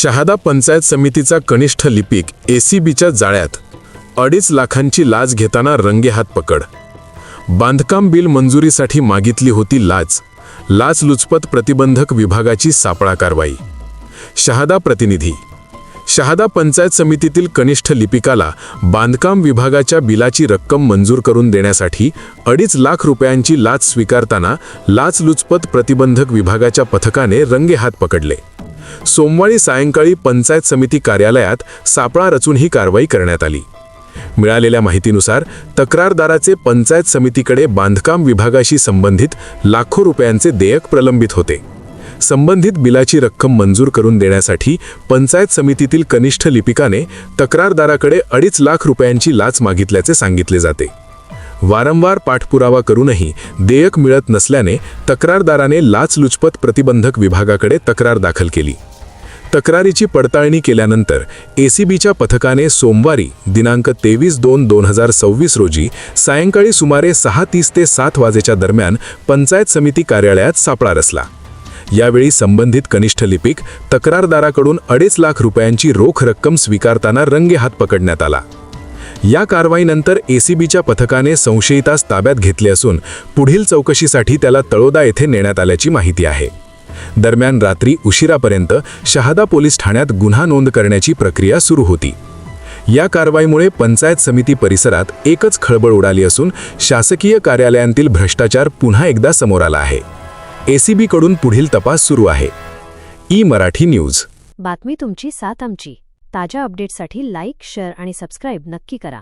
शहादा पंचायत समितीचा कनिष्ठ लिपिक एसीबीच्या जाळ्यात 2.5 लाखांची लाच घेताना रंगेहात पकड. बांधकाम बिल मंजुरीसाठी मागितली होती लाचलुचपत प्रतिबंधक विभागाची सापळा कारवाई. शहादा प्रतिनिधी. शहादा पंचायत समितीतील कनिष्ठ लिपिकाला बांधकाम विभागाच्या बिलाची रक्कम मंजूर करून देण्यासाठी 2.5 लाख रुपयांची लाच स्वीकारताना लाचलुचपत प्रतिबंधक विभागाच्या पथकाने रंगेहात पकडले. सोमवारी सायंकाळी पंचायत समिती कार्यालयात सापळा रचून ही कारवाई करण्यात आली. मिळालेल्या माहितीनुसार तक्रारदाराचे पंचायत समितीकडे बांधकाम विभागाशी संबंधित लाखो रुपयांचे देयक प्रलंबित होते. संबंधित बिलाची रक्कम मंजूर करून देण्यासाठी पंचायत समितीतील कनिष्ठ लिपिकाने तक्रारदाराकडे 2.5 लाख रुपयांची लाच मागितल्याचे सांगितले जाते. वारंवार पाठपुरावा करूनही देयक मिळत नसल्याने तक्रारदाराने लाचलुचपत प्रतिबंधक विभागाकडे तक्रार दाखल केली. तक्रारीची पडताळणी केल्यानंतर एसीबीच्या पथकाने सोमवारी दिनांक 23/2/2026 रोजी सायंकाळी सुमारे 6:30 ते 7 वाजेच्या दरम्यान पंचायत समिती कार्यालयात सापळा रचला. यावेळी संबंधित कनिष्ठ लिपिक तक्रारदाराकडून 2.5 लाख रुपयांची रोख रक्कम स्वीकारताना रंगेहात पकडण्यात आला. या कारवाईनंतर एसीबीच्या पथकाने संशयितास ताब्यात घेतले असून पुढील चौकशीसाठी त्याला तळोदा येथे नेण्यात आल्याची माहिती आहे. दरम्यान रात्री उशिरापर्यंत शहादा पोलीस ठाण्यात गुन्हा नोंद करण्याची प्रक्रिया सुरू होती. या कारवाईमुळे पंचायत समिती परिसरात एकच खळबळ उडाली असून शासकीय कार्यालयांतील भ्रष्टाचार पुन्हा एकदा समोर आला आहे. एसीबीकडून पुढील तपास सुरू आहे. मराठी न्यूज. बातमी तुमची, साथ आमची. ताज्या अपडेट्ससाठी लाईक, शेअर आणि सबस्क्राईब नक्की करा.